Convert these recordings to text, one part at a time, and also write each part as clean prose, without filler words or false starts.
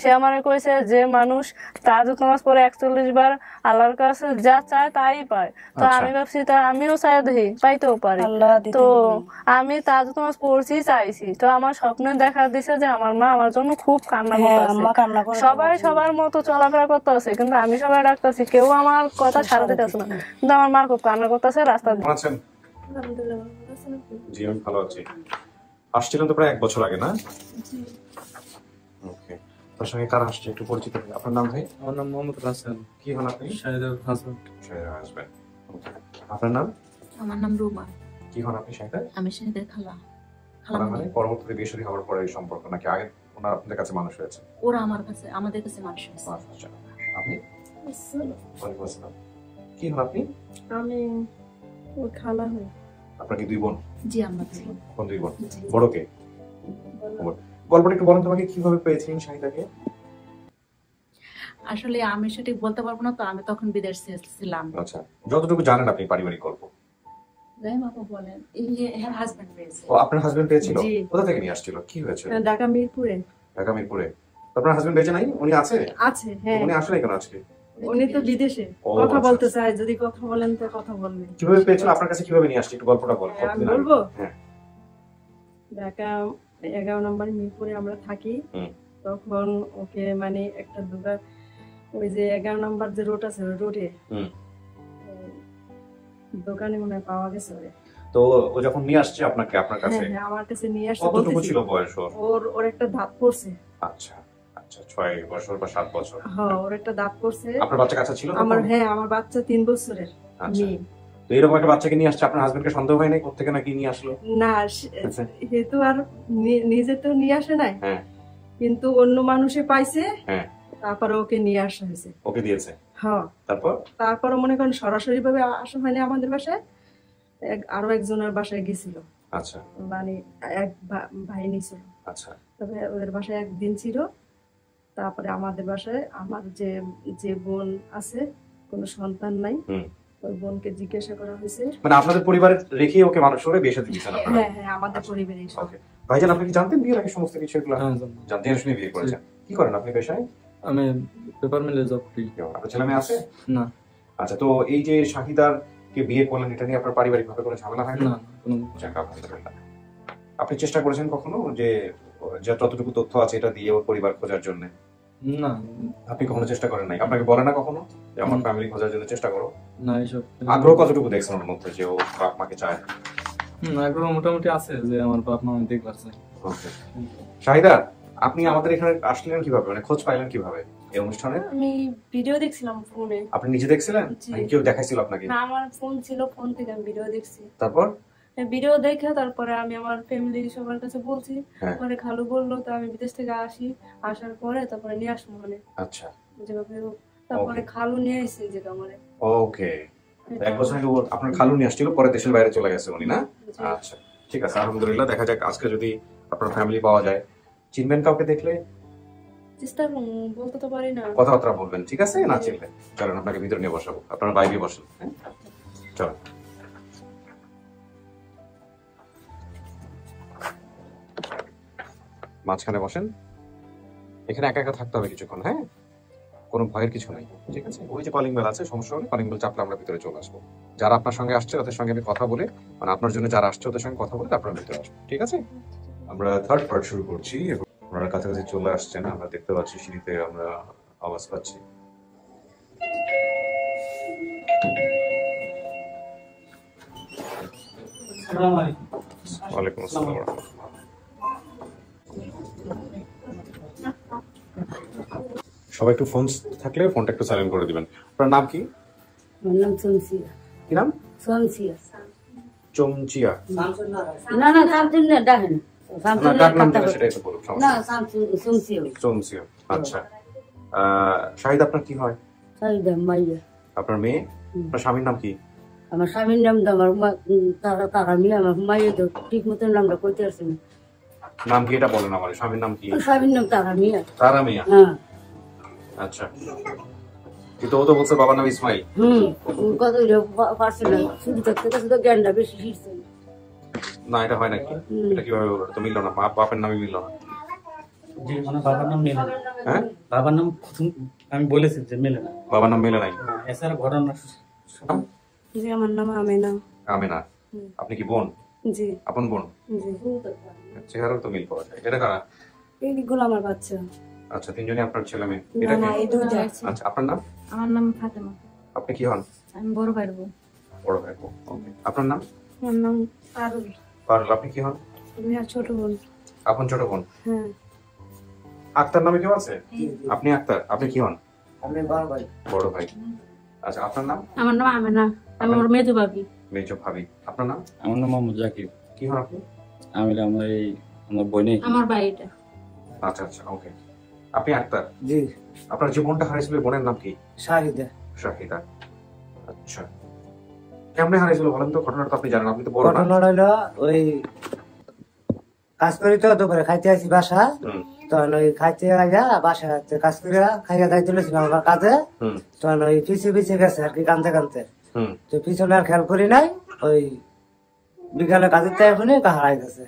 সে আমারে কইছে যে মানুষ তাহাজ্জুদ নামাজ পড়ে 41 বার আল্লাহর কাছে যা চায় তাই পায়। তো আমি ভাবছি তা আমিও চাই দেখি পাইতেও পারি। তো আমি তাহাজ্জুদ নামাজ পড়ছি চাইছি, তো আমার স্বপ্নে দেখা দিছে যে আমার মা আমার জন্য খুব কান্না করতেছে। সবাই সবার মতো চলাফেরা করতেছে, কিন্তু আমি সবাই ডাকতেছি, কেউ আমার কথা সাড়া দিতেছে না, কিন্তু আমার মা খুব কান্না করতেছে রাস্তা দিয়ে। জি আমি ভালো আছি। আসছিলেন তো প্রায় 1 বছর আগে না? ওকে, তার সঙ্গে কারা আসছে একটু পরিচিত হই। আপনার নাম ভাই? আমার নাম মোহাম্মদ রাসেল। কি হন আপনি? শাহিদের হাজবেন্ড। শাহিদের হাজবেন্ড। আপনার নাম? আমার নাম রুমা। কি হন আপনি শাহিদের? আমি শাহিদের খালা। খালা মানে পরবর্তীতে বিয়ে শাদী হওয়ার পরে এই সম্পর্ক, নাকি আগে ওনার আপনাদের কাছে মানুষ হয়েছে? ওরা আমার কাছে, আমাদের কাছে মানুষ হয়েছে। আচ্ছা, আপনি? ওয়ালাইকুম আসসালাম। কি হন আপনি? আমি ওর খালা হই। আপনার কি 2 বোন? জি আমরা কোন 2 বোন? বড় কে? গল্পটা একটু বলেন তোমাকে, কিভাবে পেয়েছেন শাহিদাকে? আসলে আমি সেটা বলতে পারবো না, তো আমি তখন বিদেশে ছিলাম। আচ্ছা, যতটুকু জানেন আপনি পারিবারিক গল্প। রাহিম আপু বলেন, এই যে এর হাজবেন্ড পেয়েছে। ও আপনার হাজবেন্ড পেয়েছিল? কোথা থেকে নিয়ে আসছিল, কি হয়েছে? ঢাকা মিরপুরে। ঢাকা মিরপুরে। আপনার হাজবেন্ড বেঁচে নাই? উনি আছে? আছে, হ্যাঁ। উনি আসলে কেন আজকে? উনি তো বিদেশে কথা বলতে চায়, যদি কথা বলেন তো কথা বলবেন। কিভাবে পেয়েছিল, আপনার কাছে কিভাবে নিয়ে আসছে একটু গল্পটা বল। আমি বলবো? হ্যাঁ। ঢাকা 11 নম্বর মিরপুরে আমরা থাকি। তখন ওকে মানে একটা দোকান, ওই যে 11 নম্বর যে রোড আছে ওই রোডে দোকানে মনে পাওয়া গেছে ওরে। তো ও যখন নিয়ে আসছে আপনাকে আপনার কাছে? হ্যাঁ, আমার কাছে নিয়ে আসছে। কতটুকু ছিল বয়স ওর? ওর একটা দাঁত পড়ছে। আচ্ছা আচ্ছা, 6 বছর বা 7 বছর। হ্যাঁ, ওর একটা দাঁত পড়ছে। আপনার বাচ্চা কাছে ছিল? আমার বাচ্চা 3 বছরের। আচ্ছা, তো এরকম একটা বাচ্চাকে নিয়ে আসছে, আপনার হাজবেন্ডকে সন্দেহ হয় নাই কোত্থেকে নাকি নিয়ে আসলো? না, সে তো আর নিজে তো নিয়ে আসে নাই। হ্যাঁ, কিন্তু অন্য মানুষে পাইছে। হ্যাঁ, তারপরে ওকে নিয়ে আসা হয়েছে। ওকে দিয়েছে? হ্যাঁ। তারপর মনে করেন সরাসরি ভাবে আসা হয়নি আমাদের বাসায়, আরো একজনের বাসায় গেছিল। আচ্ছা, মানে এক ভাই নিছিল। আচ্ছা, তবে ওদের বাসায় একদিন ছিল। তারপরে আমাদের বাসায় আমার যে বোন আছে, কোনো সন্তান নাই, ওই বোনকে জিজ্ঞাসা করা হয়েছে। মানে আপনাদের পরিবারে রেখে ওকে মানুষ করে বিয়ে শাদী দিয়েছেন আপনারা? হ্যাঁ হ্যাঁ, আমাদের পরিবারে। ওকে ভাইজান, আপনি কি জানতেন বিয়ের আগে সমস্ত কিছু এগুলো? জানতেন, শুনে বিয়ে করেছেন। কি করেন আপনি পেশায়? আমি পেপার মিলে জব করি। আপনার ছেলে মেয়ে আছে? না। আচ্ছা, তো এই যে শাহিদার কে বিয়ে করলেন, এটা নিয়ে আপনার পারিবারিক ভাবে কোনো ঝামেলা হয় না? আপনি চেষ্টা করেছেন কখনো যে যতটুকু তথ্য আছে এটা দিয়ে ওর পরিবার খোঁজার জন্য? না। আপনি কখনো চেষ্টা করেন নাই? আপনাকে বলে না কখনো যে আমার ফ্যামিলি খোঁজার জন্য চেষ্টা করো? না, এইসব আগ্রহ কতটুকু দেখছেন ওর মধ্যে যে ও বাপ মাকে চায়? আগ্রহ মোটামুটি আছে যে আমার বাপ মা দেখবার চাই। ওকে, শাহিদা আপনি আমাদের এখানে আসলেন কিভাবে, মানে খোঁজ পাইলেন কিভাবে এই অনুষ্ঠানে? আমি ভিডিও দেখছিলাম ফোনে। আপনি নিজে দেখছিলেন নাকি কেউ দেখাইছিল আপনাকে? না, আমার ফোন ছিল, ফোন থেকে আমি ভিডিও দেখছি। তারপর ভিডিও দেখে তারপরে আমি আমার ফ্যামিলির সবার কাছে বলছি। পরে খালু বললো, তো আমি বিদেশ থেকে আসার পরে তারপরে নিয়ে আসবো মানে। আচ্ছা, তারপরে খালু নিয়ে এসেছে যে আমারে। ওকে, 1 বছর আগে আপনার খালু নিয়ে আসছিল, পরে দেশের বাইরে চলে গেছে উনি না? আচ্ছা ঠিক আছে, আলহামদুলিল্লাহ। দেখা যাক আজকে যদি আপনার ফ্যামিলি পাওয়া যায়। চিনবেন কাউকে দেখলে? চেষ্টা বলতে তো পারি না, কথাবার্তা বলবেন, ঠিক আছে? না চিনলে চলেন আপনাকে ভিতরে নিয়ে বসাবো, আপনার বাইরে বসেন। হ্যাঁ চলো। মাঝখানে বসেন, এখানে একা একা থাকতে হবে কিছুক্ষণ। হ্যাঁ, কোনো ভয়ের কিছু নাই, ঠিক আছে? ওই যে কলিং বেল আছে, সমস্যা হলে কলিং বেল চাপলে আমরা ভিতরে চলে আসবো। যারা আপনার সঙ্গে আসছে ওদের সঙ্গে আমি কথা বলে, মানে আপনার জন্য যারা আসছে ওদের সঙ্গে কথা বলে তারপরে ভিতরে আসবো, ঠিক আছে? আমরা থার্ড পার্ট শুরু করছি। আপনারা কাছাকাছি চলে আসছেন, আমরা দেখতে পাচ্ছি সিঁড়িতে আমরা আওয়াজ পাচ্ছি। ওয়ালাইকুম আসসালাম। সবাই একটু ফোন থাকলে ফোনটা একটু সাইলেন্ট করে দিবেন। আপনার নাম কি? আমার নাম চমচিয়া। কি নাম? চমচিয়া। চমচিয়া? না না, সামসুন না, ডাকেন চমচিয়া। আচ্ছা, শাহিদ আপনার কি হয়? শাহিদা মাইয়া। আপনার মেয়ে? আপনার স্বামীর নাম কি? আমার স্বামীর নাম তো আমার তারা মেয়ে, আমার মাইয়া তো ঠিক মতো নামটা কইতে আসছে না। নাম কি এটা বলেন আমার, স্বামীর নাম কি? স্বামীর নাম তারা মিয়া। তারা মিয়া? হ্যাঁ। আচ্ছা, কিন্তু ও তো বলছে বাবার নাম ইসমাইল। কত পারছে না, শুধু থাকতে শুধু জ্ঞানটা বেশি শিখছে না। এটা হয় নাকি? এটা কিভাবে তো মিললো না, বাপের নামই মিললো না। জি মানে বাবার নাম মেলে না। হ্যাঁ বাবার নাম প্রথম আমি বলেছি যে মেলে না। বাবার নাম মেলে নাই। এছাড়া ঘটনা জি আমার নাম আমেনা। আমেনা। আপনি কি বোন? জি আপন বোন? জি চেহারা তো মিল পাওয়া যায়। এটা কারা? এইগুলো আমার বাচ্চা। আচ্ছা, তিনজনই আপনার ছেলে মেয়ে। না এটা না কি? এই দুইটা। আচ্ছা, আপনার নাম? আমার নাম ফাতেমা। আপনি কি হন? আমি বড় ভাইয়ের বউ। বড় ভাই। ওকে। আপনার নাম? আমার নাম পারুল। পারুল। আপনি কি হন? আমি আর ছোট বোন। আপন ছোট বোন। হ্যাঁ আক্তার নামে কেউ আছে? আপনি আক্তার। আপনি কি হন? আমি বড় ভাই। বড় ভাই। আচ্ছা, আপনার নাম? আমার নাম আমেনা, আমি ওর মেজো ভাবি। মেজো ভাবি। আপনার নাম? আমার নাম মোহাম্মদ জাকির। কি হন আপনি? আমি আমার বোনে। আমার বাড়িটা আচ্ছা আচ্ছা, ওকে। আপনি আক্তার। জি আপনার যে বোনটা হারিয়েছিল বোনের নাম কি? শাহিদা। শাহিদা। আচ্ছা, কেমনে হারিয়েছিল বলেন তো? ঘটনাটা তো আপনি জানেন, আপনি তো বড় না। ঘটনা হইলো ওই কাজ করি তো দুপুরে খাইতে আসি বাসা, হুম তখন ওই খাইতে আইয়া বাসা কাজ করে খাইয়া দাই তুলেছিলাম আমার কাজে, হুম তখন ওই পিছিয়ে পিছিয়ে গেছে আর কি কানতে কানতে। হুম তো পিছনে আর খেয়াল করি নাই, ওই বিকালে কাজের টাইম হলে হারাই গেছে।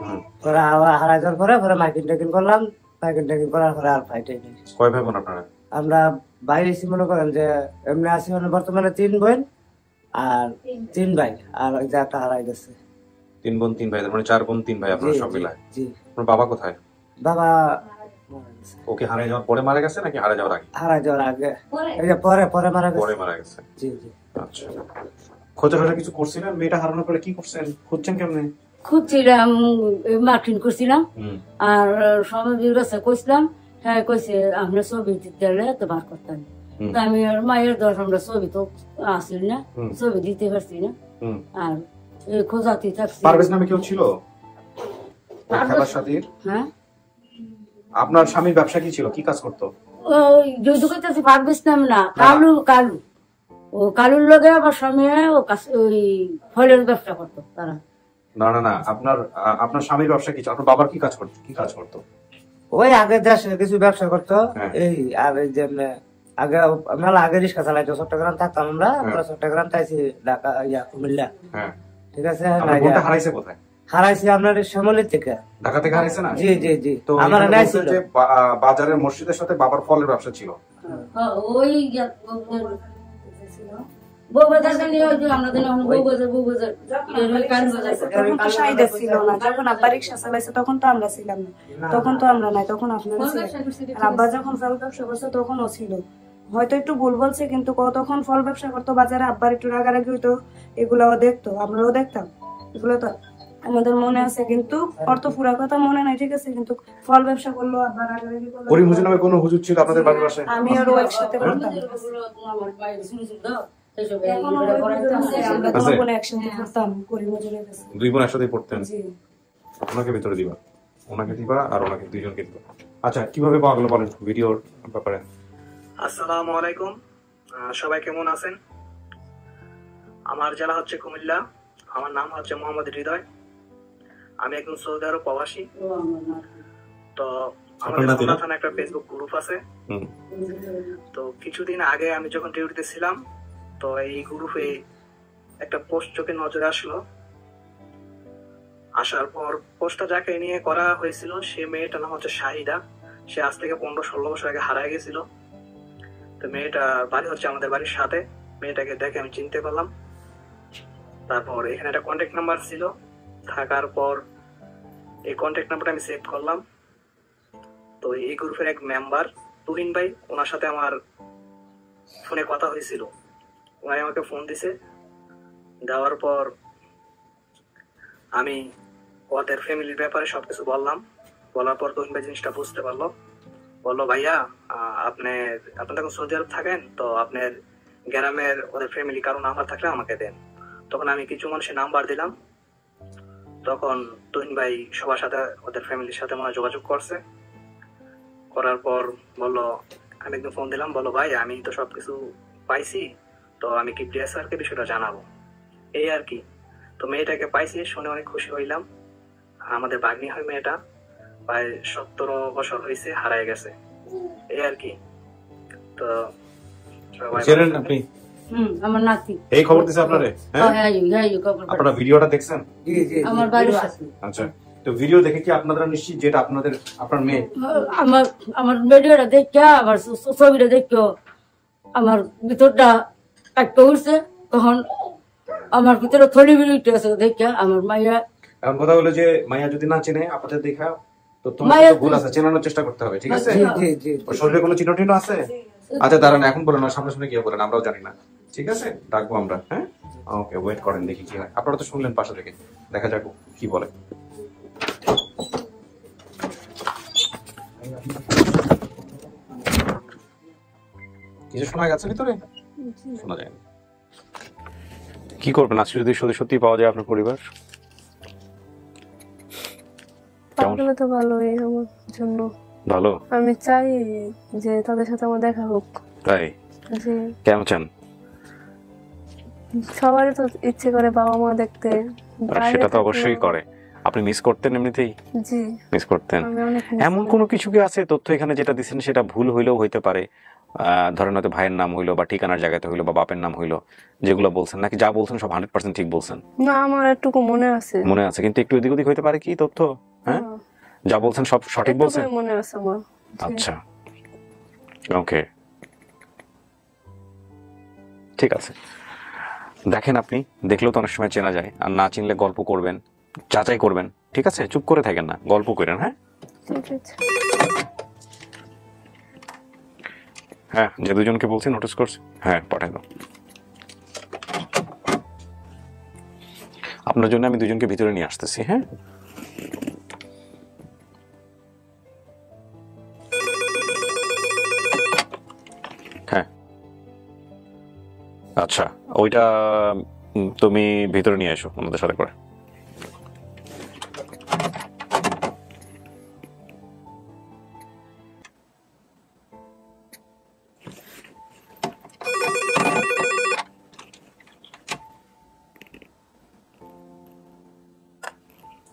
হুম। পরে আবার হারাই যাওয়ার পরে পরে মাইকিং টেকিং করলাম, মাইকিং টেকিং করার পরে আর ফাইটাই নেই। কয় ভাই বোন আপনারা? আমরা বাইরে এসে মনে করেন যে এমনি আছি মানে বর্তমানে 3 বোন আর 3 ভাই, আর ওই যে একটা হারাই গেছে। 3 বোন 3 ভাই, তার মানে 4 বোন 3 ভাই আপনারা জি, সব জি, মিলায়। জি। আপনার বাবা কোথায়? বাবা মারা গেছে। ওকে হারিয়ে যাওয়ার পরে মারা গেছে নাকি হারিয়ে যাওয়ার আগে? হারাই যাওয়ার আগে, এই যে পরে পরে মারা গেছে। পরে মারা গেছে। জি জি। আচ্ছা, খোঁজা টোজা কিছু করছিলেন? মেয়েটা হারানোর পরে কি করছেন? খুঁজছেন কেমনে? খুঁজছিলাম, মার্কিন করছিলাম, হুম আর সময় কাছে কইছিলাম, হ্যাঁ কইছে আমরা ছবি দিলে তো বার করতাম। হুম। তা আমি আর মায়ের দশ আমরা ছবি তো আসিল না, হুম। ছবি দিতে পারছি না, হুম। আর এই খোঁজাতে থাকছি। পারভেজ নামে কেউ ছিল ওই খেলার সাথীর? হ্যাঁ আপনার স্বামীর ব্যবসা কি ছিল? কি কাজ করতো? ওই যদি কইতেছি পারবেশ নাম না, কালু কালু, ও কালুর লগে আমার স্বামী ও ওই ফলের ব্যবসা করতো তারা। না না না, আপনার স্বামীর ব্যবসা কি ছিল? আপনার বাবার কি কাজ করতো? কি কাজ করতো? ওই আগে দেশে কিছু ব্যবসা করতো, হ্যাঁ। এই আর এই যে আগে মেলা আগে রিক্সা চালাইতো, চট্টগ্রাম থাকতাম আমরা, আমরা চট্টগ্রাম তাইছি ঢাকা কুমিল্লা, হ্যাঁ। ঠিক আছে। আপনার বোনটা হারাইছে কোথায়? হারাইছি আপনার শ্যামলির থেকে। ঢাকা থেকে হারাইছে না? জি জি জি। তো আমার এখানে নাই বলছে ছিল। যে বাজারের মসজিদের সাথে বাবার ফলের ব্যবসা ছিল। ওই বউবাজার জানি, ওই যে আমরা জানি বউবাজার বউবাজার তখন তো শাহিদা ছিল না, যখন আব্বা রিক্সা চালাইছে তখন তো আমরা ছিলাম না, তখন তো আমরা নাই, তখন আপনারা ছিলেন। আর আব্বা যখন ফল ব্যবসা করছে তখনও ছিল, হয়তো একটু ভুল বলছে, কিন্তু তখন ফল ব্যবসা করতো বাজারে, আব্বার একটু রাগারাগি হইতো, এগুলাও দেখতো, আমরাও দেখতাম, এগুলো তো আমাদের মনে আছে, কিন্তু অর্থ পুরা কথা মনে নাই, ঠিক আছে, কিন্তু ফল ব্যবসা করলো, আব্বার রাগারাগি করলো। করিম হুজুর নামে কোনো হুজুর ছিল আপনাদের বাড়ির পাশে? আমি আর ও একসাথে করতাম, এখনো ওই হুজুর আছে, আমরা আছে? দুই বোন একসাথে করতাম করিম হুজুরের কাছে। 2 বোন একসাথে পড়তেন? জি ওনাকে ভিতরে দিবা, ওনাকে দিবা আর ওনাকে 2 জনকে দিবা। আচ্ছা, কিভাবে পাওয়া গেল বলেন ভিডিওর ব্যাপারে? আসসালামু আলাইকুম, সবাই কেমন আছেন? আমার জেলা হচ্ছে কুমিল্লা, আমার নাম হচ্ছে মোহাম্মদ হৃদয়, আমি একজন সৌদি আরব প্রবাসী। তো আমাদের খুলনা থানায় একটা ফেসবুক গ্রুপ আছে। হুম। তো কিছুদিন আগে আমি যখন ডিউটিতে ছিলাম, তো এই গ্রুপে একটা পোস্ট চোখে নজরে আসলো। আসার পর পোস্টটা যাকে নিয়ে করা হয়েছিল সে মেয়েটার নাম হচ্ছে শাহিদা। সে আজ থেকে 15-16 বছর আগে হারায় গেছিল। তো মেয়েটা বাড়ি হচ্ছে আমাদের বাড়ির সাথে। মেয়েটাকে দেখে আমি চিনতে পারলাম। তারপর এখানে একটা কন্ট্যাক্ট নাম্বার ছিল, থাকার পর এই কন্ট্যাক্ট নাম্বারটা আমি সেভ করলাম। তো এই গ্রুপের এক মেম্বার তুহিন ভাই, ওনার সাথে আমার ফোনে কথা হয়েছিল। ওনাই আমাকে ফোন দিছে, দেওয়ার পর আমি ওদের ফ্যামিলির ব্যাপারে সবকিছু বললাম। বলার পর তুহিন ভাই জিনিসটা বুঝতে পারলো, বললো ভাইয়া আপনি তখন সৌদি আরব থাকেন, তো আপনার গ্রামের ওদের ফ্যামিলি কারো নাম্বার থাকলে আমাকে দেন। তখন আমি কিছু মানুষের নাম্বার দিলাম। তখন তুহিন ভাই সবার সাথে ওদের ফ্যামিলির সাথে মনে যোগাযোগ করছে। করার পর বললো, আমি একদম ফোন দিলাম, বললো ভাই আমি তো সবকিছু পাইছি, তো আমি কি ডিএসআরকে বিষয়টা জানাবো, এই আর কি। তো মেয়েটাকে পাইছি, শুনে অনেক খুশি হইলাম। আমাদের ভাগ্নি হয় মেয়েটা, প্রায় 17 বছর হয়েছে, হারায় গেছে, এই আর কি। তো ছিলেন আপনি? আমার নাতি এই খবর দিছে আপনারে? হ্যাঁ, হ্যাঁ, খবর আপনারা ভিডিওটা দেখছেন? আমার বাড়ির সাথে। আচ্ছা, তো ভিডিও দেখে কি আপনারা নিশ্চিত যেটা আপনার মেয়ে? আমার আমার ভিডিওটা দেখে আবার ছবিটা দেখো আমার ভিতরটা একটা উঠছে, তখন আমার ভিতরে থলি বিলিটি আছে দেখে আমার মাইয়া। এখন কথা হলো যে মাইয়া যদি না চেনে আপনাদের দেখা, তো তোমার মাইয়া- তো ভুল আছে, চেনানোর চেষ্টা করতে হবে, ঠিক আছে? জি, জি, ওর শরীরে কোনো চিহ্ন টিহ্ন আছে? আচ্ছা দাঁড়ান, এখন বলেন না, সামনাসামনি গিয়ে বলেন, আমরাও জানি না, ঠিক আছে? ডাকবো আমরা, হ্যাঁ? ওকে, ওয়েট করেন, দেখি কি হয়। আপনারা তো শুনলেন পাশে থেকে, দেখা যাক কি বলে। কিছু শোনা গেছে ভিতরে? শোনা যায় না। কি করবেন আজকে যদি সত্যি সত্যি পাওয়া যায় আপনার পরিবার? কেমন? পাগলে তো ভালোই আমার জন্য। ভালো? আমি চাই যে তাদের সাথে আমার দেখা হোক। তাই? যে কেন চান? সবারই তো ইচ্ছে করে বাবা মা দেখতে। আর বাইরে সেটা তো থাকলেও- অবশ্যই করে। আপনি মিস করতেন এমনিতেই? জি, মিস করতেন? আমি অনেক miss এমন করি। কোনো কিছু কি আছে তথ্য এখানে যেটা দিচ্ছেন সেটা ভুল হইলেও হইতে পারে? ধরেন হয়তো ভাইয়ের নাম হইলো বা ঠিকানার জায়গাতে হইলো বা বাপের নাম হইলো, যেগুলো বলছেন, নাকি যা বলছেন সব 100% ঠিক বলছেন? না, আমার একটুকু মনে আছে। মনে আছে, কিন্তু একটু এদিক ওদিক হইতে পারে কি তথ্য? হ্যাঁ, যা বলছেন সব সঠিক বলছেন? একটুকুই মনে আছে আমার। জি। আচ্ছা, ওকে, ঠিক আছে। দেখেন, আপনি দেখলেও তো অনেক সময় চেনা যায়, আর না চিনলে গল্প করবেন, যাচাই করবেন, ঠিক আছে? চুপ করে থাকেন না, গল্প করেন। হ্যাঁ ঠিক আছে। হ্যাঁ, যে দুজনকে বলছি নোটিস করছি, হ্যাঁ পাঠাই দাও। আপনার জন্য আমি দুজনকে ভিতরে নিয়ে আসতেছি। হ্যাঁ, হ্যাঁ, আচ্ছা, ওইটা তুমি ভিতরে নিয়ে এসো আমাদের সাথে করে।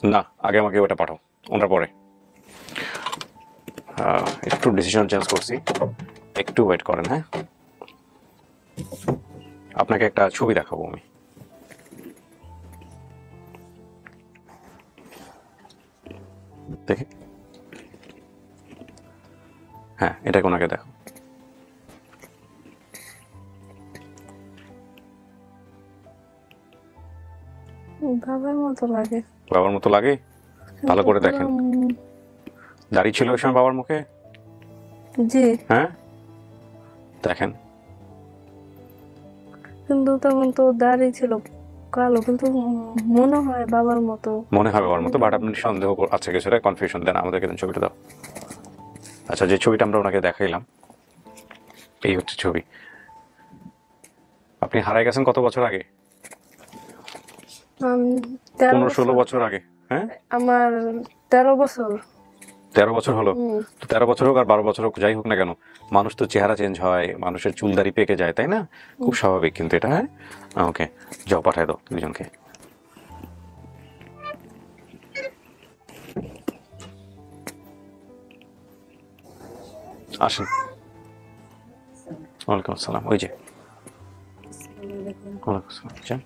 না, আগে আমাকে ওটা পাঠাও, ওনার পরে। একটু ডিসিশন চেঞ্জ করছি, একটু ওয়েট করেন। হ্যাঁ, আপনাকে একটা ছবি দেখাবো আমি। দেখে, হ্যাঁ, এটা ওনাকে দেখো। বাবার মতো লাগে। বাবার মতো লাগে? ভালো করে দেখেন। দাড়ি ছিল ওই সময় বাবার মুখে? জি, হ্যাঁ, দেখেন। কিন্তু তখন তো দাড়ি ছিল কালো, কিন্তু মনে হয় বাবার মতো। মনে হয় বাবার মতো, বাট আপনি সন্দেহ আছে কিছুটা, কনফিউশন দেন, আমাদেরকে দেন ছবিটা দাও। আচ্ছা, যে ছবিটা আমরা ওনাকে দেখাইলাম, এই হচ্ছে ছবি। আপনি হারাই গেছেন কত বছর আগে? 13 15-16 বছর। বছর আগে। হ্যাঁ, আমার 13 বছর। 13 বছর হলো? হুম। তো 13 বছর হোক আর 12 বছর হোক, যাই হোক না কেন, মানুষ তো চেহারা চেঞ্জ হয়, মানুষের চুল দাড়ি পেকে যায়, তাই না? খুব স্বাভাবিক কিন্তু এটা। হ্যাঁ, ওকে, যাও পাঠাই দাও দুজনকে। আসেন। ওয়ালাইকুম আসসালাম। ওই যে, ওয়ালাইকুম আসসালাম।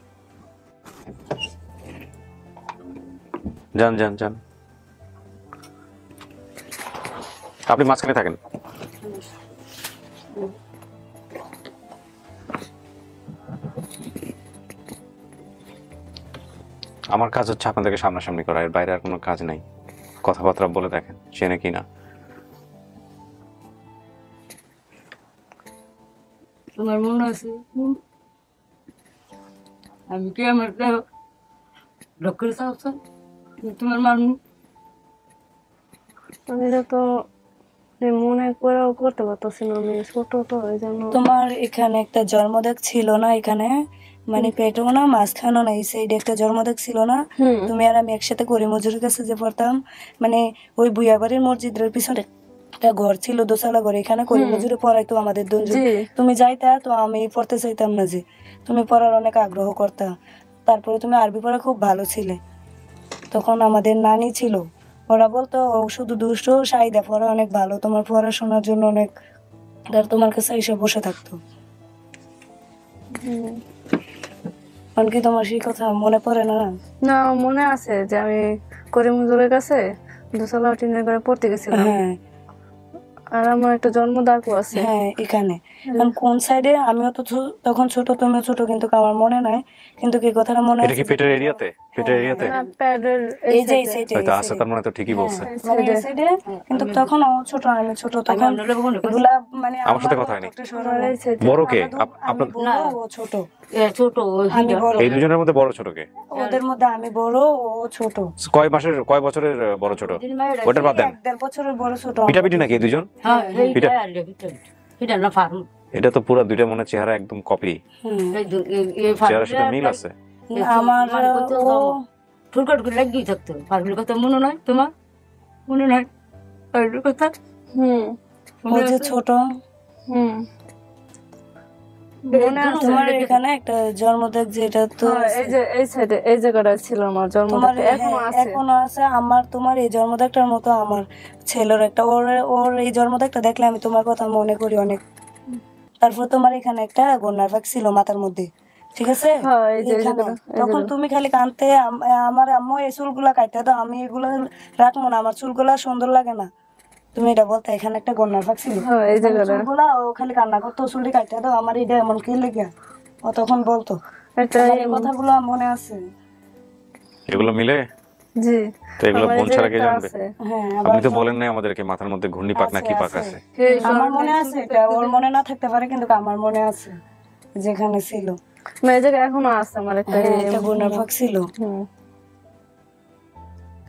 যান যান যান, আপনি মাঝখানে থাকেন। আমার কাজ হচ্ছে আপনাদেরকে সামনাসামনি করা, এর বাইরে আর কোনো কাজ নাই। কথাবার্তা বলে দেখেন চেনে কিনা। তোমার মনে আছে আমি কি আমার ডক্টর সাহেব তোমার মানুষ এটা তো মনে করেও করতে পারতেছি না, আমি ছোট তো এই জন্য। তোমার এখানে একটা জন্মদাগ ছিল না? এখানে মানে পেটেও না, মাঝখানেও না, এই সাইডে একটা জন্মদাগ ছিল না? হুম। তুমি আর আমি একসাথে করি মজুরের কাছে যে পড়তাম, মানে ওই বুয়াবাড়ির মসজিদের পিছনে একটা ঘর ছিল, দোতলা ঘর, এখানে করি মজুরে পড়াইতো আমাদের দুজন। জি। তুমি যাইতা তো আমি পড়তে চাইতাম না, যে তুমি পড়ার অনেক আগ্রহ করতা। তারপরে তুমি আরবি পড়া খুব ভালো ছিলে। তখন আমাদের নানি ছিল, ওরা বলতো ও শুধু দুষ্ট, সাইদা পড়া অনেক ভালো, তোমার পড়াশোনার জন্য অনেক, আর তোমার কাছে এসে বসে থাকতো। কি তোমার সেই কথা মনে পড়ে না? না, মনে আছে যে আমি করিম হুজুরের কাছে দোতলা টিনের ঘরে পড়তে গেছিলাম। হ্যাঁ আর আমার একটা জন্মদাগও আছে। হ্যাঁ এখানে এখন কোন সাইডে, আমিও তো তখন ছোট, তুমিও ছোট, কিন্তু আমার মনে নাই, কিন্তু কি কথাটা মনে এটা আছে কি পেটের এরিয়াতে? পেটের এরিয়াতে না, প্যাডের এই যে এই সাইডে, হয়তো আছে, তার মানে তো ঠিকই বলছে। মানে এই সাইডে, কিন্তু তখন ও ছোট, আমি ছোট, তখন এগুলা মানে আমার সাথে কথা হয়নি। একটা স্মরণ নেই। বড় কে? আমি বড়, ও ছোট, ছোট আমি বড়, এই দুজনের মধ্যে বড় ছোট কে? ওদের মধ্যে আমি বড়, ও ছোট। কয় বছরের বড় ছোট? ওটার বাদ দেন। 1.5 বছরের বড় ছোট। পিটাপিটি নাকি এই দুজন? হ্যাঁ এটা? এটা না ফার্ম, এটা তো পুরো দুইটা মনে হয় চেহারা একদম কপি, হুম। চেহারার সাথে মিল আছে। আমার ও ঠুরকাট করে লাগিয়ে থাকতো। ফার্মের কথা মনে নয় তোমার? মনে নয় ফার্মের কথা? ও যে ছোট, মনে আছে। তোমার এখানে একটা জন্মদাগ, যেটা তো হ্যাঁ, এই যে এই সাইডে এই জায়গাটা ছিল আমার তোমার, জন্মদাগ, এখনো আছে। এখনো আছে আমার। তোমার এই জন্মদাগটার মতো আমার ছেলের একটা, ওর এই জন্মদাগটা দেখলে আমি তোমার কথা মনে করি অনেক। তারপর তোমার এখানে একটা গন্ডার ফাঁক ছিল মাথার মধ্যে, ঠিক আছে? হ্যাঁ, এই যে এই এখানে। জায়গাটা, এই তখন জায়গাটা। তুমি খালি কানতে, আমার আম্মু এই চুলগুলা কাটতে দাও, আমি এগুলো রাখবো না, আমার চুলগুলা সুন্দর লাগে না, তুমি এটা বলতে। এখানে একটা গন্ডার ফাঁক ছিল, হ্যাঁ, এই জায়গাটা। চুলগুলা ও খালি কান্না করতো, চুলটি কাটতে দাও, আমার এটা এমন কি লেগে, ও তখন বলতো। একটা আমার এই কথাগুলো মনে আছে। এগুলো মিলে জি, তো এগুলো আমার এই বোন ছাড়া কে জায়গাটা জানবে? আছে। হ্যাঁ, আপনি তো বলেন নাই আমাদেরকে মাথার মধ্যে ঘূর্ণিপাক না কি পাক আছে। আমার মনে আছে এটা, ওর মনে না থাকতে পারে, কিন্তু আমার মনে আছে যেখানে ছিল। না, এই জায়গায় এখনো আছে আমার একটা। হ্যাঁ, একটা গন্ডার ফাঁক ছিল। হুম।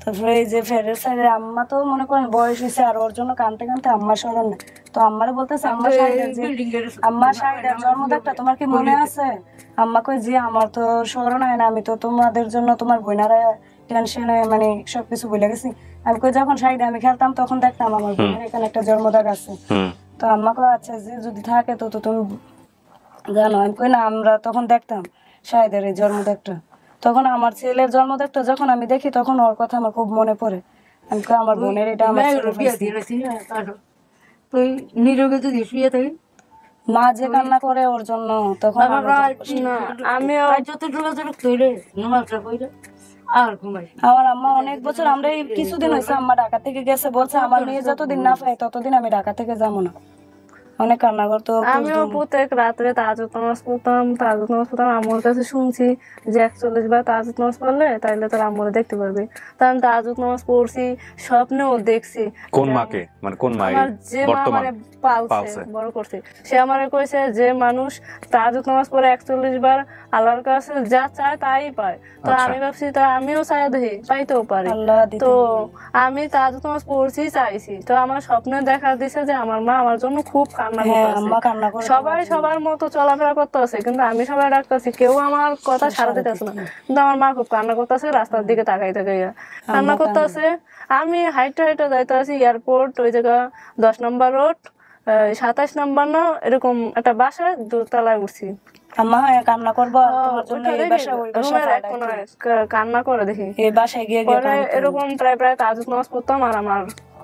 তারপরে এই যে ফেরের সাইডে আম্মা, তো মনে করেন বয়স হয়েছে, আর ওর জন্য কানতে কানতে আম্মা স্মরণ নেই, তো আম্মারে বলতেছে আম্মা শাহিদের যে, আম্মা শাহিদের জন্মদাগটা তোমার কি মনে আছে? আম্মা কই যে আমার তো স্মরণ হয় না, আমি তো তোমাদের জন্য, তোমার বোনারা টেনশনে মানে সবকিছু ভুলে গেছি। আমি কই যখন শাহিদে আমি খেলতাম তখন দেখতাম আমার বোনের এখানে একটা জন্মদাগ আছে। তো আম্মা কই আচ্ছা, যে যদি থাকে তো তো তুমি জানো। আমি কই না, আমরা তখন দেখতাম শাহিদের এই জন্মদাগটা। তখন আমার ছেলের জন্মদাগটা যখন আমি দেখি, তখন ওর কথা আমার খুব মনে পড়ে। আমি কই আমার বোনের এটা আমার ছেলে পাইছে। তুই নিরোগে যদি শুয়ে থাকি, মা যে কান্না করে ওর জন্য, তখন আমার না, আমিও যতটুকু তৈরি নামাজটা কইরে আর ঘুমাই। আমার আম্মা অনেক বছর, আমরা এই কিছুদিন হয়েছে আম্মা ঢাকা থেকে গেছে, বলছে আমার মেয়ে যতদিন না পায় ততদিন আমি ঢাকা থেকে যাবো না। অনেক কান্না করতো। আমিও প্রত্যেক রাত্রে তাহাজ্জুদ নামাজ পড়তাম। আম্মুর কাছে শুনছি যে 41 বার তাহাজ্জুদ নামাজ পড়লে তাইলে তোর আম্মুরে দেখতে পারবি। তো আমি তাহাজ্জুদ নামাজ পড়ছি, স্বপ্নেও দেখছি। কোন মাকে, মানে কোন মা? আমার যে মা বর্তমান আমারে পালছে, বড় করছে, সে আমারে কইছে যে মানুষ তাহাজ্জুদ নামাজ পড়ে 41 বার আল্লাহর কাছে যা চায় তাই পায়। তো আমি ভাবছি তা আমিও চাই দেখি, পাইতেও পারি। আল্লাহ দিতে তো আমি তাহাজ্জুদ নামাজ পড়ছি, চাইছি। তো আমার স্বপ্নে দেখা দিছে যে আমার মা আমার জন্য খুব কান্না হ্যাঁ, আম্মা করতেছে। কান্না করে। সবাই সবার মতো চলাফেরা করতে আছে, কিন্তু আমি সবাই ডাকতেছি, কেউ আমার কথা সাড়া দিতেছে না। কিন্তু আমার মা খুব কান্না করতেছে, রাস্তার দিকে তাকাই তাকাই কান্না করতেছে। আমি হাইটে হাইটে যাইতে আছি এয়ারপোর্ট, ওই জায়গা 10 নম্বর রোড, 27 নম্বর না এরকম একটা বাসায় দোতলায় উঠছি। আম্মা কান্না করবো তোমার জন্য, এই বাসা ওই বাসা রুমের এক কোনায় কান্না করে দেখি। এই বাসায় গিয়ে পরে এরকম প্রায় প্রায় তাহাজ্জুদ নামাজ পড়তাম, আর আমার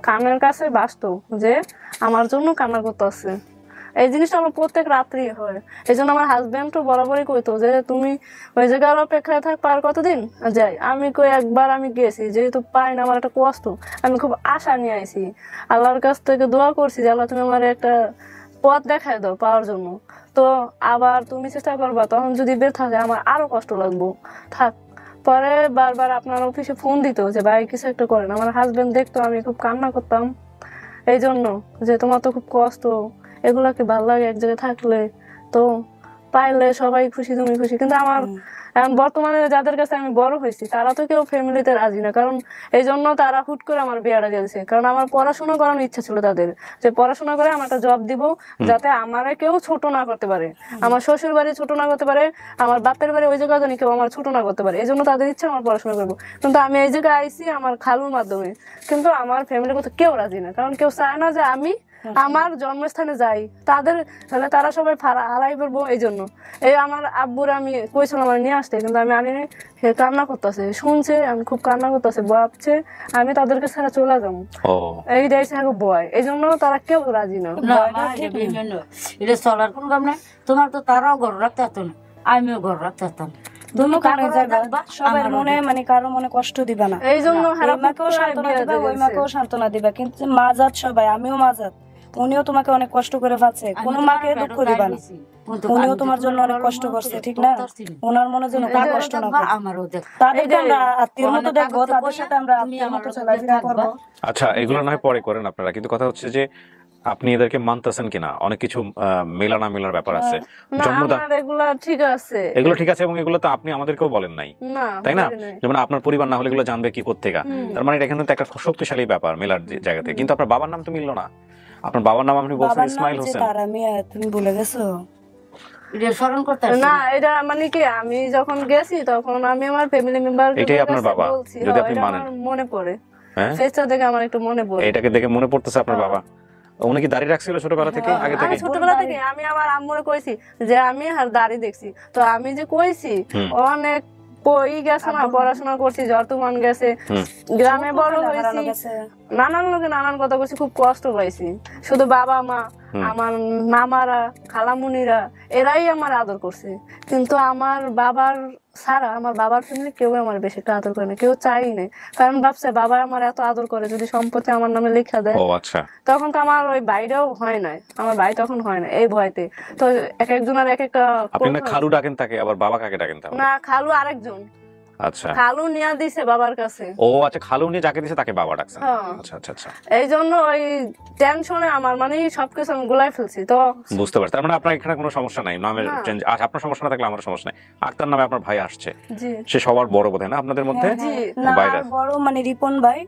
কানের কাছে বাসতো যে আমার জন্য কান্না করতেছে। এই জিনিসটা আমার প্রত্যেক রাত্রি হয়। এই জন্য আমার হাজবেন্ড তো বরাবরই কইতো যে তুমি ওই জায়গার অপেক্ষায় থাক, পার কতদিন যাই। আমি কই একবার আমি গেছি, যেহেতু পাই না, আমার একটা কষ্ট, আমি খুব আশা নিয়ে আইছি, আল্লাহর কাছ থেকে দোয়া করছি যে আল্লাহ তুমি আমার একটা পথ দেখায় দাও পাওয়ার জন্য। তো আবার তুমি চেষ্টা করবা, তখন যদি বের থাকে আমার আরো কষ্ট লাগবো, থাক। পরে বারবার আপনার অফিসে ফোন দিত যে ভাই কিছু একটা করেন। আমার হাজবেন্ড দেখতো আমি খুব কান্না করতাম, এই জন্য যে তোমার তো খুব কষ্ট, এগুলাকে ভালো লাগে এক জায়গায় থাকলে, তো পাইলে সবাই খুশি, তুমি খুশি। কিন্তু আমার এখন বর্তমানে যাদের কাছে আমি বড় হয়েছি তারা তো কেউ ফ্যামিলিতে রাজি না, কারণ এই জন্য তারা হুট করে আমার বিয়েটা দিয়েছে। কারণ আমার পড়াশোনা করানোর ইচ্ছা ছিল তাদের, যে পড়াশোনা করে আমার একটা জব দিব, যাতে আমারে কেউ ছোট না করতে পারে, আমার শ্বশুর বাড়ি ছোট না করতে পারে, আমার বাপের বাড়ি ওই জায়গায় কেউ আমার ছোট না করতে পারে। এই জন্য তাদের ইচ্ছা আমার পড়াশোনা করবো। কিন্তু আমি এই জায়গায় আইছি আমার খালুর মাধ্যমে, কিন্তু আমার ফ্যামিলির কথা কেউ রাজি না, কারণ কেউ চায় না যে আমি আমার জন্মস্থানে যাই, তাদের তাহলে তারা সবাই হারাই পড়বো। এই জন্য এই আমার আব্বুর আমি কইছিলাম আমার নিয়ে আসতে, কিন্তু আমি আনি, সে কান্না করতেছে, শুনছে আমি খুব কান্না করতেছে, ভাবছে আমি তাদেরকে ছাড়া চলে যাবো, এই দেশে ভয়। এই জন্য তারা কেউ রাজি না। এটা চলার কোন কাম নাই। তোমার তো তারাও ঘর রাখতে পারতো না, আমিও ঘর রাখতে পারতাম। দুনো কানে যাইবা, সবার মনে মানে কারো মনে কষ্ট দিবা না। এই জন্য এই মাকেও সান্ত্বনা দিবা, ওই মাকেও সান্ত্বনা দিবা, কিন্তু মাজাত সবাই, আমিও মাজাত, উনিও তোমাকে অনেক কষ্ট করে পাচ্ছে, কোনো মাকে দুঃখ দিবা না। উনিও তোমার জন্য অনেক কষ্ট করছে, ঠিক না? ওনার মনে যেন কার কষ্ট না হয়। আমারও দেখ তাদেরকে আমরা আত্মীয়র মতো দেখবো, তাদের সাথে আমরা আত্মীয়র মতো চলাফেরা করবো। আচ্ছা, এগুলো নয় পরে করেন আপনারা, কিন্তু কথা হচ্ছে যে আপনি এদেরকে মানতেছেন কিনা, অনেক কিছু মেলা না মেলার ব্যাপার আছে। না জন্মদান আমার এগুলা ঠিক আছে, এগুলো ঠিক আছে, এবং এগুলো তো আপনি আমাদেরকেও বলেন নাই, না তাই না? বলি নাই। যেমন আপনার পরিবার না হলে এগুলো জানবে কি কোত্থেকে? তার মানে এটা কিন্তু একটা শক্তিশালী ব্যাপার মেলার জায়গাতে। কিন্তু আপনার বাবার নাম তো মিললো না। আপনার বাবার নাম আপনি বলছেন বাবার নাম ইসমাইল যে হোসেন। তারা মিয়া, তুমি ভুলে গেছো? এটা স্মরণ করতে আসছি না এটা মানে কি, আমি যখন গেছি তখন আমি আমার ফ্যামিলি মেম্বার এটাই আপনার বাবা, যদি আপনি মানেন। মনে পড়ে, হ্যাঁ, ফেসটা দেখে আমার একটু মনে পড়ে। এটাকে দেখে মনে পড়তেছে আপনার বাবা। উনি কি দাড়ি রাখছিল ছোটবেলা থেকে, আগে থেকে? আমি ছোটবেলা থেকে আমি আমার আম্মুরে কইছি যে আমি আর দাড়ি দেখছি, তো আমি যে কইছি অনেক কই গেছে না, পড়াশোনা করছি, যতমান গেছে, গ্রামে বড় হয়েছি, নানান লোকে নানান কথা কইছি, খুব কষ্ট পাইছি। শুধু বাবা মা, আমার মামারা, খালামুনিরা, এরাই আমার আদর করছে, কিন্তু আমার বাবার ছাড়া আমার বাবার ফ্যামিলি কেউ আমার বেশি একটা আদর করে না, কেউ চাই নাই। কারণ ভাবছে বাবা আমার এত আদর করে, যদি সম্পত্তি আমার নামে লেখা দেয়, ও আচ্ছা, তখন তো আমার ওই ভাইটাও হয় নাই, আমার ভাই তখন হয় না, এই ভয়তে। তো এক একজনের এক একটা, আপনি না খালু ডাকেন তাকে, আবার বাবা কাকে ডাকেন তাহলে? না খালু আরেকজন, আচ্ছা, খালু নিয়া দিছে বাবার কাছে। ও আচ্ছা, খালু নিয়ে যাকে দিছে তাকে বাবা ডাকছেন। হ্যাঁ। আচ্ছা আচ্ছা আচ্ছা, এই জন্য ওই টেনশনে আমার মানে সবকিছু আমি গুলাই ফেলছি। তো বুঝতে পারছি। তার মানে আপনার এখানে কোনো সমস্যা নাই, নামের চেঞ্জ। আচ্ছা, আপনার সমস্যা না থাকলে আমার সমস্যা নাই। আক্তার নামে আপনার ভাই আসছে, জি সে সবার বড় বোধ হয় না আপনাদের মধ্যে? জি না, বাইরে আর বড় মানে রিপন ভাই।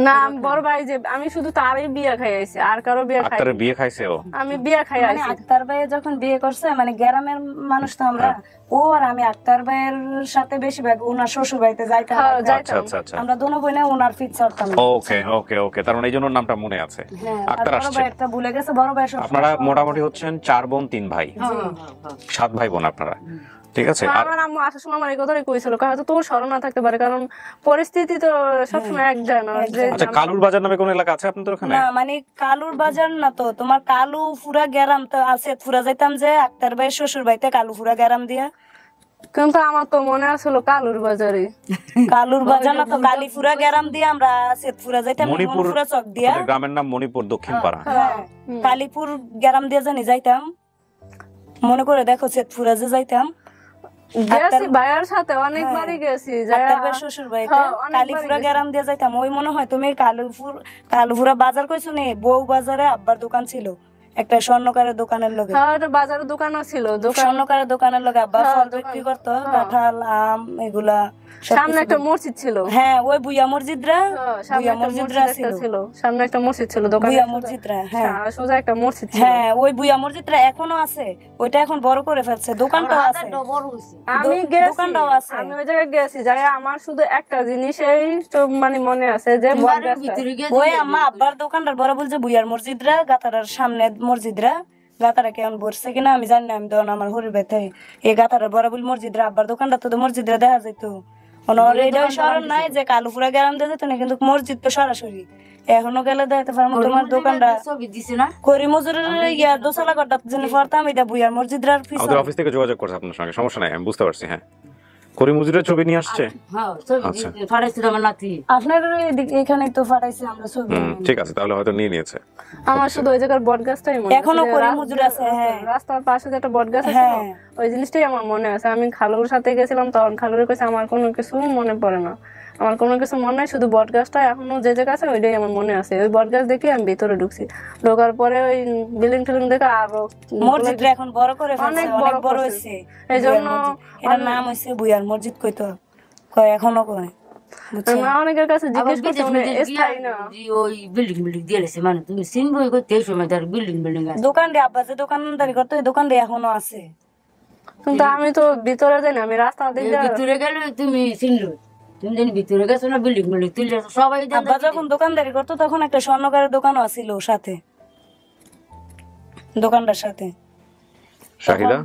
না, বড় ভাই যে আমি শুধু তারই বিয়ে খাই আইছি, আর কারো বিয়ে খাই আক্তারের বিয়ে খাইছে ও? আমি বিয়ে খাই মানে আইছি। আক্তার ভাই যখন বিয়ে করছে, মানে গ্রামের মানুষ তো আমরা, ও আর আমি আক্তার ভাইয়ের সাথে বেশিরভাগ ওনার শ্বশুর বাড়িতে যাইতাম। হ্যাঁ, আচ্ছা যাইতাম। আচ্ছা আচ্ছা, আমরা দোনো বোনে ওনার ফিট ছাড়তাম। ওকে ওকে ওকে, তার মানে এই জন্য নামটা মনে আছে। হ্যাঁ, আর আক্তার বড় আসছে। ভাই একটা ভুলে গেছে, বড় ভাই সবসময় আপনারা মোটামুটি হচ্ছেন 4 বোন 3 ভাই, হ্যাঁ, 7 ভাই বোন আপনারা, ঠিক আছে? আর আমার আম্মু আসার সময় আমার এই কথাই কইছিল, হয়তো তোর স্মরণ না থাকতে পারে, কারণ পরিস্থিতি তো সবসময় এক যায় না। যে আচ্ছা, কালুর বাজার নামে কোন এলাকা আছে আপনাদের ওখানে? না, মানে কালুর বাজার না তো, তোমার কালু ফুরা গ্রাম তো আছে, ফুরা যাইতাম যে আক্তার ভাই শ্বশুর বাড়িতে কালু ফুরা গ্রাম দিয়া। কিন্তু আমার তো মনে আসলো কালুর বাজারে। কালুর বাজার না তো, কালীপুরা গ্রাম দিয়ে আমরা সেতপুরা যাইতাম, মণিপুর, মণিপুরা চক দিয়া। আমাদের গ্রামের নাম মণিপুর দক্ষিণ পাড়া। হ্যাঁ, কালীপুর গ্রাম দিয়ে জানি যাইতাম, মনে করে দেখো সেতপুরা যে যাইতাম। গেছি ভাইয়ার সাথে অনেকবারই গেছি, আক্তার ভাই শ্বশুর বাড়িতে কালীপুরা গ্রাম দিয়ে যাইতাম। ওই মনে হয় তুমি কালীপুরা বাজার কইছো নি? বউ বাজারে আব্বার দোকান ছিল, একটা স্বর্ণকারের দোকানের লগে। বাজারের দোকানও ছিল, স্বর্ণকারের দোকানের লগে আব্বা ফল বিক্রি করতো, কাঁঠাল, আম, এগুলা। সামনে একটা মসজিদ ছিল। হ্যাঁ, ওই বুইয়া মসজিদরা, সামনে বুইয়া একটা মসজিদরা মসজিদ ছিল, সামনে একটা মসজিদ ছিল, দোকান বুইয়া মসজিদরা। হ্যাঁ, সোজা একটা মসজিদ ছিল। হ্যাঁ, ওই বুইয়া মসজিদটা এখনো আছে, ওইটা এখন বড় করে ফেলছে, দোকানটাও আছে। বড় হইছে আমি গেছি, দোকানটাও আছে। আমি ওই জায়গায় গেছি, যাই আমার শুধু একটা জিনিস এই তো মানে মনে আছে যে বটগাছটা। ভিতরে গিয়ে ওই আম্মা আব্বার দোকানটার বড় বলছে বুইয়ার মসজিদরা, গাতারার সামনে মসজিদরা। গাতারা কেমন বসছে কিনা আমি জানি না, আমি তখন আমার হরির ব্যথা এই গাতারার বড় বল মসজিদরা, আব্বার দোকানটা তো মসজিদরা দেখা যেত। এটাও স্মরণ নাই যে কালুপুরা গ্রাম দিয়ে যেত না, কিন্তু মসজিদ তো সরাসরি এখনো গেলে দেখতে পারবো তোমার দোকানটা। ছবি দিছে না করি মজুরের ইয়া দোসালা ঘরটা যিনি পড়তাম, এটা বুইয়ার মসজিদরার আমাদের পিছনে। অফিস থেকে যোগাযোগ করছে আপনার সঙ্গে, সমস্যা নাই, আমি বুঝতে পারছি। হ্যাঁ, করিমুজুরের ছবি নিয়ে আসছে। হ্যাঁ ছবি আচ্ছা। ফাড়াইছিল আমার নাতি। আপনার এখানে তো ফাটাইছে, আমরা ছবি। ঠিক আছে, তাহলে হয়তো নিয়ে নিয়েছে। আমার শুধু ওই জায়গার বটগাছটাই মনে আছে, এখনো যে করি মজুর আছে। হ্যাঁ, রাস্তার পাশে যে একটা বটগাছ আছে, হ্যাঁ। ওই জিনিসটাই আমার মনে আছে। আমি খালুর সাথে গেছিলাম, তখন খালুর কাছে আমার কোনো কিছু মনে পড়ে না, আমার কোনো কিছু মনে নাই, শুধু বটগাছটা এখনো যে জায়গা আছে ওইটাই আমার মনে আছে। ওই বটগাছ দেখে আমি ভিতরে ঢুকছি, ঢোকার পরে ওই বিল্ডিং টিল্ডিং দেখে আরো মসজিদটা এখন বড় করে ফেলছে, অনেক অনেক বড় করছে। হয়েছে। এই জন্য এটার নাম হয়েছে বুইয়ার মসজিদ, কইতো কয় এখনো কয়। বুঝছো? আমি অনেকের কাছে আবার জিজ্ঞেস করছি, বিদেশ উনি বিদেশ স্থায়ী না। গিয়া ওই বিল্ডিং দিয়ে লেছে, মানে তুমি সিনবই করতে এই সময় তার বিল্ডিং আছে। দোকান দিয়ে আব্বা যে দোকানদারি করতো, এই দোকান দিয়ে এখনো আছে। কিন্তু আমি তো ভিতরে যাই না, আমি রাস্তা দিক দিয়ে ভিতরে গেলে তুমি চিনলো, তুমি জানি ভিতরে গেছো না, বিল্ডিং তুললে সবাই আব্বা যখন দোকানদারি করতো তখন একটা স্বর্ণকারের দোকানও আছিল সাথে, দোকানটার সাথে। শাহিদা,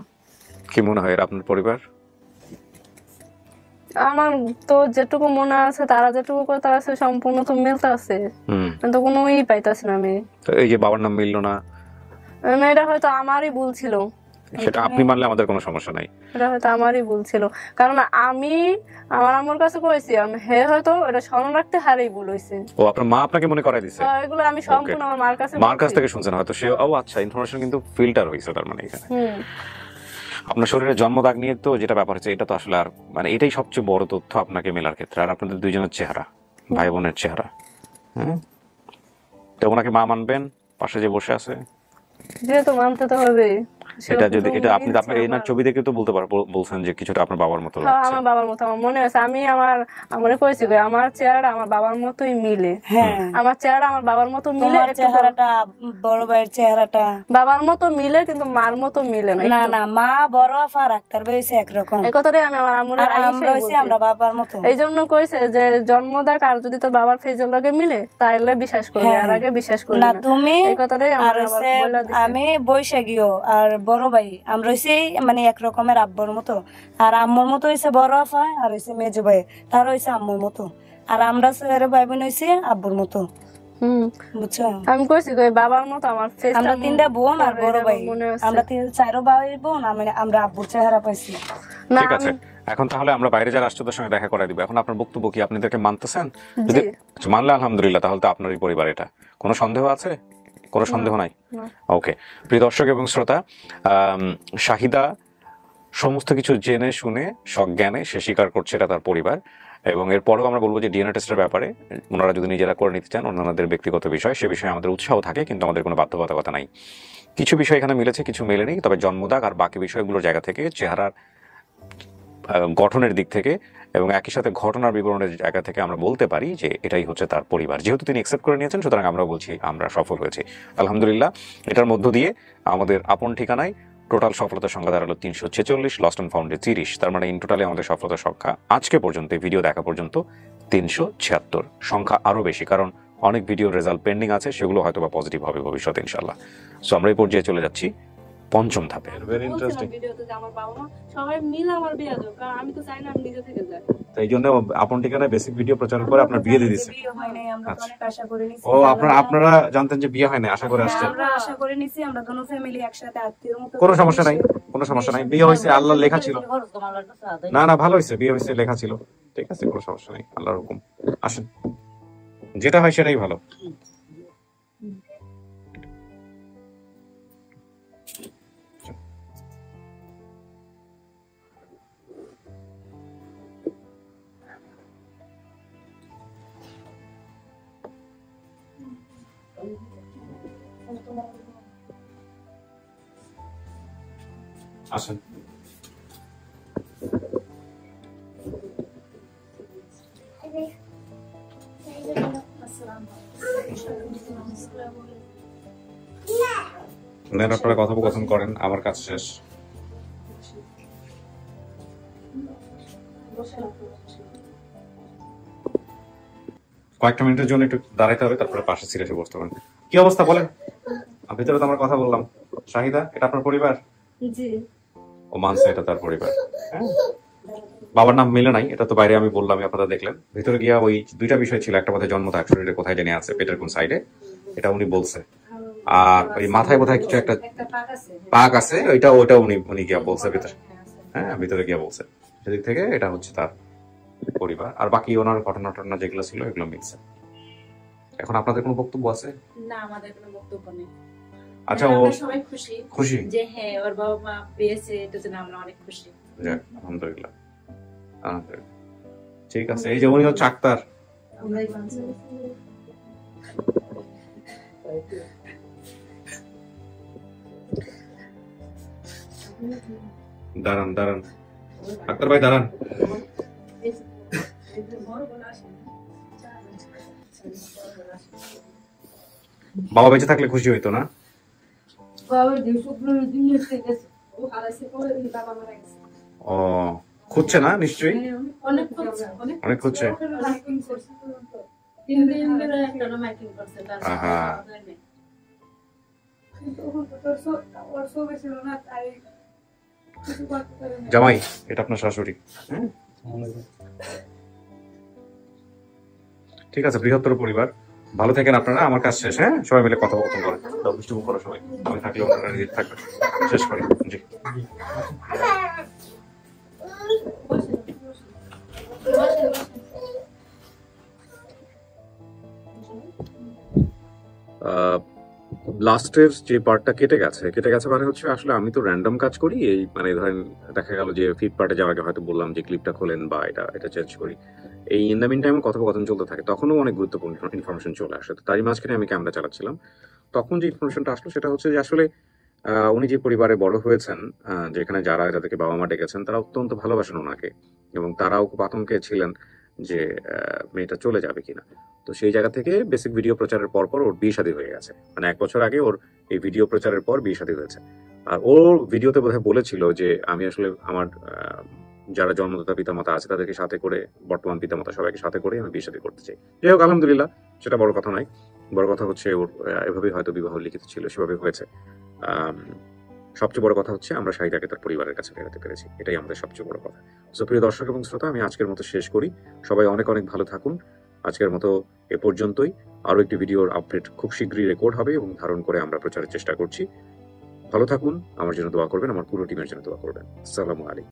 কি মনে হয় এরা আপনার পরিবার? আমার তো যেটুকু মনে আছে, তারা যেটুকু কথা আছে সম্পূর্ণ তো মিলতে আছে, তো কোনো পাইতাছি না আমি। তো এই যে বাবার নাম মিললো না, এটা হয়তো আমারই ভুল ছিল। সেটা আপনি মানলে আমাদের কোনো সমস্যা নাই। এটা হয়তো আমারই ভুল ছিল, কারণ আমি আমার আম্মুর কাছে কইছি, হে হয়তো এটা স্মরণ রাখতে হারেই ভুল হয়েছে। ও আপনার মা আপনাকে মনে করাই দিছে? এগুলো আমি সম্পূর্ণ আমার মার কাছে থেকে শুনছেন হয়তো সে। ও আচ্ছা, ইনফরমেশন কিন্তু ফিল্টার হয়েছে তার মানে এখানে। আপনার শরীরে জন্মদাগ নিয়ে তো যেটা ব্যাপার হচ্ছে, এটা তো আসলে আর মানে এটাই সবচেয়ে বড় তথ্য আপনাকে মেলার ক্ষেত্রে, আর আপনাদের দুইজনের চেহারা, ভাই বোনের চেহারা। তো ওনাকে মা মানবেন? পাশে যে বসে আছে যেহেতু মানতে তো হবে। এটা যদি এটা আপনি আপনার এনার ছবি দেখে তো বলছেন যে কিছুটা আপনার বাবার মতো লাগছে। আমার বাবার মতো আমার মনে আছে। আমি আমার কইছি আমার চেহারা আমার বাবার মতোই মিলে। হ্যাঁ, আমার চেহারা আমার বাবার মতো মিলে, তোমার চেহারাটা বড় ভাইয়ের চেহারাটা বাবার মতো মিলে, কিন্তু মার মতো মিলে না। না না, মা বড় ফারাক, তার হইছে একরকম। এই কথাটাই আমি আমার আম্মুর আমরা হইছি আমরা বাবার মতো। এই জন্য কইছে যে জন্মদাগ আর যদি তোর বাবার ফেজের লগে মিলে তাহলে বিশ্বাস করবি, আর আগে বিশ্বাস করবি না। না। তুমি এই কথাটাই আর আমি বৈশাখীও আর বড় ভাই আমরা হইছি মানে এক রকমের আব্বুর মতো, আর আম্মুর মতো হইছে বড় আফা, আর হইছে মেজো ভাই তার হইছে আম্মুর মতো, আর আমরা ছেলে ভাই বোন হইছে আব্বুর মতো। বুঝছো? আমি কইছি বাবার মতো আমার ফেস। আমরা তিনটা বোন আর বড় ভাই, আমরা চারো ভাই বোন, আমরা আব্বুর চেহারা পাইছি। ঠিক আছে, এখন তাহলে আমরা বাইরে যারা আসছে তাদের সঙ্গে দেখা করে দিব। এখন আপনার বক্তব্য কি? আপনাদেরকে মানতেছেন? যদি মানলে আলহামদুলিল্লাহ, তাহলে তো আপনারই পরিবার। এটা কোনো সন্দেহ আছে? কোনো সন্দেহ নাই? ওকে, প্রিয় দর্শক এবং শ্রোতা, শাহিদা সমস্ত কিছু জেনে শুনে সজ্ঞানে সে স্বীকার করছে এটা তার পরিবার, এবং এরপরেও আমরা বলবো যে ডিএনএ টেস্টের ব্যাপারে ওনারা যদি নিজেরা করে নিতে চান, ওনাদের ব্যক্তিগত বিষয়, সে বিষয়ে আমাদের উৎসাহ থাকে, কিন্তু আমাদের কোনো বাধ্যবাধকতা নাই। কিছু বিষয় এখানে মিলেছে, কিছু মেলেনি। তবে জন্মদাগ আর বাকি বিষয়গুলোর জায়গা থেকে, চেহারার গঠনের দিক থেকে এবং একই সাথে ঘটনার বিবরণের জায়গা থেকে আমরা বলতে পারি যে এটাই হচ্ছে তার পরিবার। যেহেতু তিনি অ্যাকসেপ্ট করে নিয়েছেন, সুতরাং আমরা বলছি আমরা সফল হয়েছি আলহামদুলিল্লাহ। এটার মধ্য দিয়ে আমাদের আপন ঠিকানায় টোটাল সফলতার সংখ্যা দাঁড়ালো 346, লস্ট অ্যান্ড ফাউন্ডে 30। তার মানে ইন টোটালে আমাদের সফলতার সংখ্যা আজকে পর্যন্ত, ভিডিও দেখা পর্যন্ত 376। সংখ্যা আরও বেশি, কারণ অনেক ভিডিওর রেজাল্ট পেন্ডিং আছে, সেগুলো হয়তো বা পজিটিভ হবে ভবিষ্যতে ইনশাল্লাহ। সো আমরা এই পর্যায়ে চলে যাচ্ছি পঞ্চম ধাপে। Very interesting. আমার বাবা মা সবাই মিলে আমার বিয়ে দেব, কারণ আমি তো চাই না আমি নিজে থেকে যাই। এই জন্য আপন ঠিকানায় বেসিক ভিডিও প্রচার করে আপনার বিয়ে দিয়ে দিচ্ছে। ও আপনারা জানতেন যে বিয়ে হয় না, আশা করে আসছেন? আমরা আশা করে নিছি, আমরা দুটো ফ্যামিলি একসাথে আত্মীয়র মতো। কোনো সমস্যা নাই, কোনো সমস্যা নাই। বিয়ে হয়েছে, আল্লাহর লেখা ছিল। না না, ভালো হয়েছে, বিয়ে হয়েছে, লেখা ছিল, ঠিক আছে, কোনো সমস্যা নাই, আল্লাহর হুকুম। আসেন, যেটা হয় সেটাই ভালো। আসেন। আপনারা কথোপকথন করেন, আমার কাজ শেষ। কয়েকটা মিনিটের জন্য একটু দাঁড়াইতে হবে, তারপরে পাশে সিরিয়াসে বসতে পারেন। কি অবস্থা বলেন? ভিতরে তো আমরা কথা বললাম। শাহিদা, এটা আপনার পরিবার? জি। ও মানছে এটা তার পরিবার। বাবার নাম মিলে নাই, এটা তো বাইরে আমি বললাম, আপনারা দেখলেন। ভিতরে গিয়া ওই দুইটা বিষয় ছিল, একটা বোধহয় জন্মদাগ, শরীরে কোথায় জানি আছে, পেটের কোন সাইডে, এটা উনি বলছে। আর ওই মাথায় বোধহয় কিছু একটা পাক আছে, ওইটা উনি গিয়া বলছে ভিতরে। হ্যাঁ, ভিতরে গিয়া বলছে। সেদিক থেকে এটা হচ্ছে তার পরিবার। আর বাকি ওনার ঘটনা যেগুলো ছিল এগুলো মিলছে। এখন আপনাদের কোনো বক্তব্য আছে? না, আমাদের কোনো বক্তব্য নেই। আচ্ছা, ও সবাই খুশি খুশি যে হ্যাঁ ওর বাবা মা পেয়েছে, এটার জন্য আমরা অনেক খুশি। যাক, আলহামদুলিল্লাহ। ঠিক আছে, এই যে উনি হচ্ছে আক্তার। দাঁড়ান দাঁড়ান, আক্তার ভাই দাঁড়ান। বাবা বেঁচে থাকলে খুশি হইতো না? ও খুঁজছে না নিশ্চয়ই? অনেক খুঁজছে। জামাই, এটা আপনার শাশুড়ি। ঠিক আছে, বৃহত্তর পরিবার। ভালো থাকেন আপনারা, আমার কাজ শেষ। হ্যাঁ, সবাই মিলে কথা বলতে করেন, দুষ্টুমি করো সবাই, আমি থাকলে ওনারা নিজে থাকবে। শেষ করি। জি। লাস্টের যে পার্টটা কেটে গেছে মানে হচ্ছে আসলে আমি তো র্যান্ডম কাজ করি, এই মানে ধরেন দেখা গেল যে ফিট পার্টে যাওয়ার আগে হয়তো বললাম যে ক্লিপটা খোলেন বা এটা চেঞ্জ করি, এই ইন দ্য মিন টাইমে কথোপকথন চলতে থাকে, তখনও অনেক গুরুত্বপূর্ণ ইনফরমেশন চলে আসে। তো তারই মাঝখানে আমি ক্যামেরা চালাচ্ছিলাম, তখন যে ইনফরমেশনটা আসলো সেটা হচ্ছে যে আসলে উনি যে পরিবারে বড় হয়েছেন, যেখানে যাদেরকে বাবা মা ডেকেছেন তারা অত্যন্ত ভালোবাসেন ওনাকে, এবং তারাও খুব আতঙ্কে ছিলেন যে মেয়েটা চলে যাবে কিনা। তো সেই জায়গা থেকে বেসিক ভিডিও প্রচারের পর ওর বিয়ে শাদী হয়ে গেছে, মানে 1 বছর আগে ওর এই ভিডিও প্রচারের পর বিয়ে শাদী হয়েছে। আর ওর ভিডিওতে বোধহয় বলেছিল যে আমি আসলে আমার যারা জন্মদাতা পিতামাতা আছে তাদেরকে সাথে করে, বর্তমান পিতামাতা সবাইকে সাথে করে আমি বিয়ে শাদী করতে চাই। যাই হোক, আলহামদুলিল্লাহ, সেটা বড় কথা নয়। বড় কথা হচ্ছে ওর এভাবেই হয়তো বিবাহ লিখিত ছিল, সেভাবে হয়েছে। সবচেয়ে বড় কথা হচ্ছে আমরা শাহিদাকে তার পরিবারের কাছে ফেরাতে পেরেছি, এটাই আমাদের সবচেয়ে বড় কথা। সো প্রিয় দর্শক এবং শ্রোতা, আমি আজকের মতো শেষ করি। সবাই অনেক অনেক ভালো থাকুন। আজকের মতো এ পর্যন্তই। আরো একটি ভিডিওর আপডেট খুব শীঘ্রই রেকর্ড হবে এবং ধারণ করে আমরা প্রচারের চেষ্টা করছি। ভালো থাকুন, আমার জন্য দোয়া করবেন, আমার পুরো টিমের জন্য দোয়া করবেন। আসসালামু আলাইকুম।